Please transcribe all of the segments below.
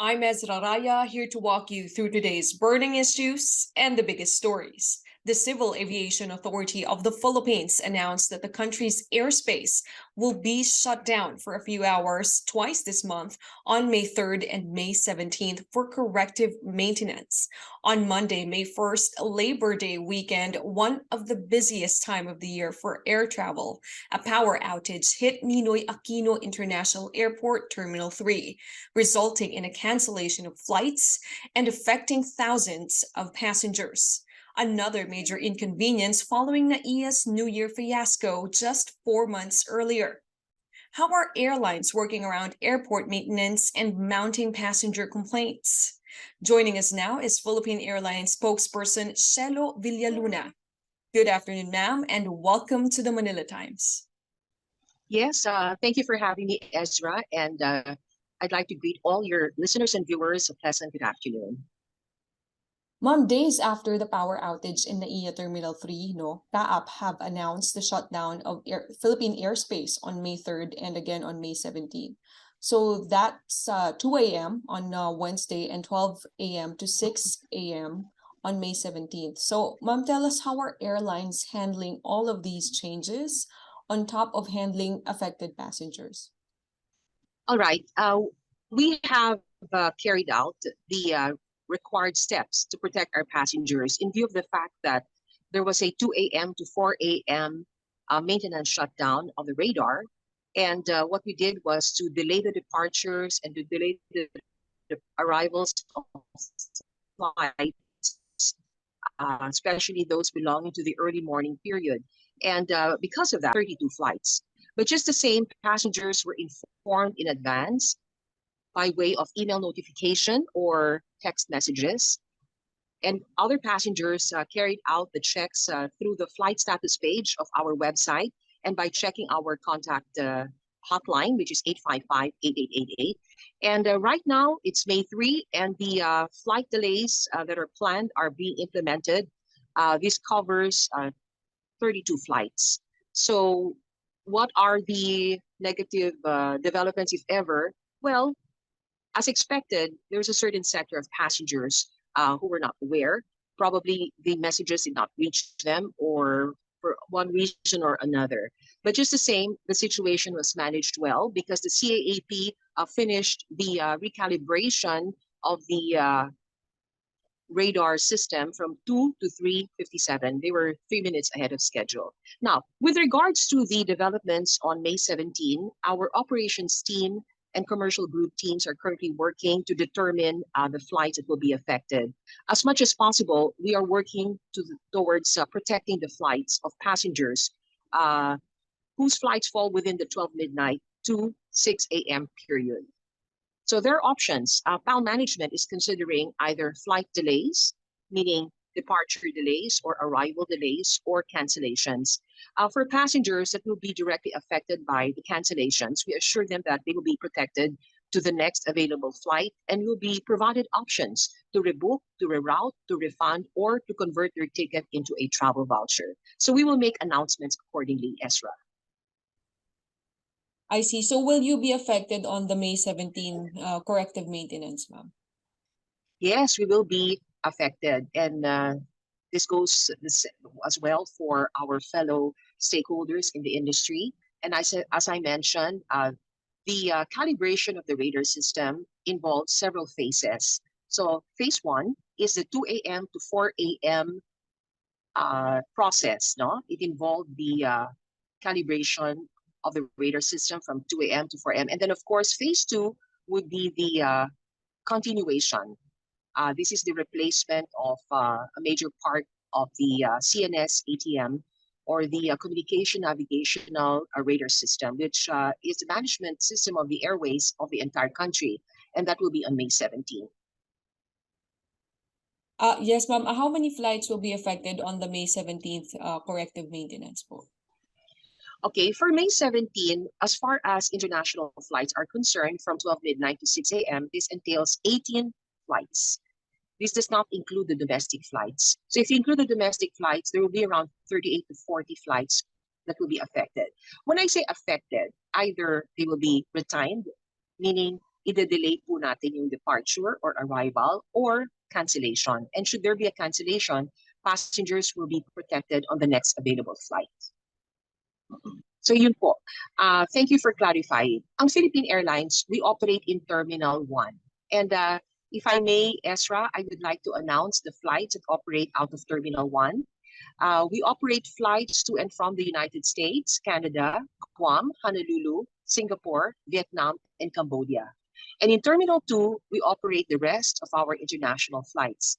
I'm EZRAH, here to walk you through today's burning issues and the biggest stories. The Civil Aviation Authority of the Philippines announced that the country's airspace will be shut down for a few hours twice this month on May 3rd and May 17th for corrective maintenance. On Monday, May 1st, Labor Day weekend, one of the busiest time of the year for air travel, a power outage hit Ninoy Aquino International Airport Terminal 3, resulting in a cancellation of flights and affecting thousands of passengers. Another major inconvenience following NAIA's New Year fiasco just 4 months earlier. How are airlines working around airport maintenance and mounting passenger complaints? Joining us now is Philippine Airlines spokesperson Shelo Villaluna. Good afternoon, ma'am, and welcome to the Manila Times. Yes, thank you for having me, Ezra, and I'd like to greet all your listeners and viewers a pleasant good afternoon. Ma'am, days after the power outage in NAIA Terminal 3, CAAP have announced the shutdown of Philippine airspace on May 3rd and again on May 17th. So that's 2 a.m. on Wednesday and 12 a.m. to 6 a.m. on May 17th. So, ma'am, tell us how are airlines handling all of these changes on top of handling affected passengers? All right, we have carried out the required steps to protect our passengers in view of the fact that there was a 2 a.m. to 4 a.m. Maintenance shutdown of the radar. And what we did was to delay the departures and to delay the arrivals of flights, especially those belonging to the early morning period. And because of that, 32 flights. But just the same, passengers were informed in advance by way of email notification or text messages. And other passengers carried out the checks through the flight status page of our website and by checking our contact hotline, which is 855-8888. And right now, it's May 3, and the flight delays that are planned are being implemented. This covers 32 flights. So what are the negative developments, if ever? Well, as expected, there's a certain sector of passengers who were not aware. Probably the messages did not reach them or for one reason or another. But just the same, the situation was managed well because the CAAP finished the recalibration of the radar system from 2 to 3:57. They were 3 minutes ahead of schedule. Now, with regards to the developments on May 17, our operations team and commercial group teams are currently working to determine the flights that will be affected. As much as possible, we are working towards protecting the flights of passengers whose flights fall within the 12 midnight to 6 a.m. period. So there are options. PAL management is considering either flight delays, meaning departure delays or arrival delays or cancellations. For passengers that will be directly affected by the cancellations, we assure them that they will be protected to the next available flight and will be provided options to rebook, to reroute, to refund, or to convert their ticket into a travel voucher. So we will make announcements accordingly, Ezra. I see. So will you be affected on the May 17 corrective maintenance, ma'am? Yes, we will be affected. And this goes as well for our fellow stakeholders in the industry. And as I mentioned, the calibration of the radar system involves several phases. So phase one is the 2 a.m. to 4 a.m. Process. No, it involved the calibration of the radar system from 2 a.m. to 4 a.m. And then, of course, phase two would be the continuation. This is the replacement of a major part of the CNS ATM or the communication navigational radar system, which is the management system of the airways of the entire country. And that will be on May 17th. Yes, ma'am. How many flights will be affected on the May 17th corrective maintenance po? Okay, for May 17, as far as international flights are concerned, from 12 midnight to 6 a.m., this entails 18 flights. This does not include the domestic flights. So if you include the domestic flights, there will be around 38 to 40 flights that will be affected. When I say affected, either they will be retimed, meaning ide-delay po natin yung departure or arrival or cancellation. And should there be a cancellation, passengers will be protected on the next available flight. So yun po. Thank you for clarifying. Ang Philippine Airlines, we operate in Terminal 1. And if I may, EZRAH, I would like to announce the flights that operate out of Terminal 1. We operate flights to and from the United States, Canada, Guam, Honolulu, Singapore, Vietnam, and Cambodia. And in Terminal 2, we operate the rest of our international flights.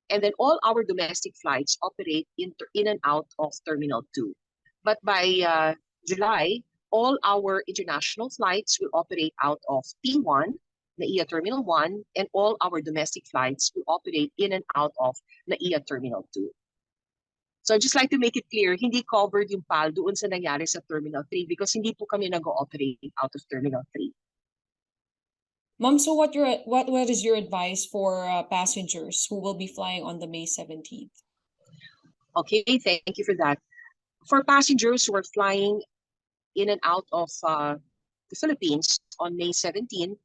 And then all our domestic flights operate in and out of Terminal 2. But by July, all our international flights will operate out of T1, NAIA Terminal 1, and all our domestic flights will operate in and out of NAIA Terminal 2. So I'd just like to make it clear, hindi covered yung PAL doon sa nangyari sa Terminal 3 because hindi po kami nag-ooperate out of Terminal 3. Ma'am, so what is your advice for passengers who will be flying on the May 17th? Okay, thank you for that. For passengers who are flying in and out of the Philippines on May 17,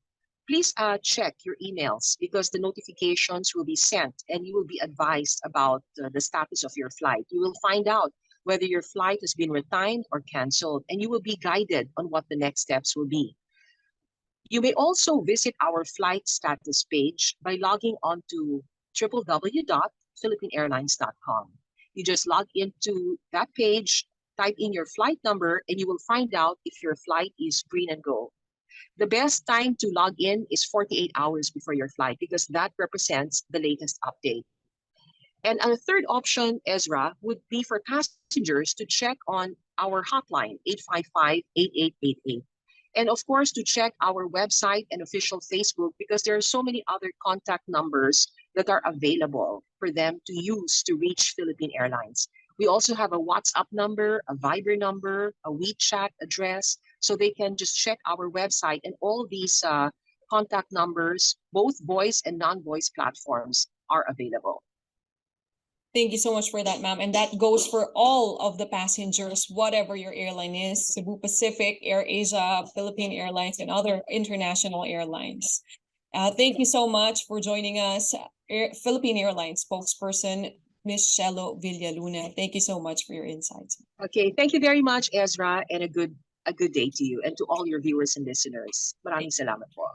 please check your emails because the notifications will be sent and you will be advised about the status of your flight. You will find out whether your flight has been retimed or canceled, and you will be guided on what the next steps will be. You may also visit our flight status page by logging on to www.philippineairlines.com. You just log into that page, type in your flight number, and you will find out if your flight is green and go. The best time to log in is 48 hours before your flight because that represents the latest update. And a third option, EZRAH, would be for passengers to check on our hotline, 855-8888. And of course, to check our website and official Facebook because there are so many other contact numbers that are available for them to use to reach Philippine Airlines. We also have a WhatsApp number, a Viber number, a WeChat address, so they can just check our website, and all these contact numbers, both voice and non-voice platforms, are available. Thank you so much for that, ma'am. And that goes for all of the passengers, whatever your airline is, Cebu Pacific, AirAsia, Philippine Airlines, and other international airlines. Thank you so much for joining us, Philippine Airlines spokesperson, Ms. Shelo Villaluna. Thank you so much for your insights. Okay, thank you very much, EZRAH, and a good day to you and to all your viewers and listeners. Maraming salamat po.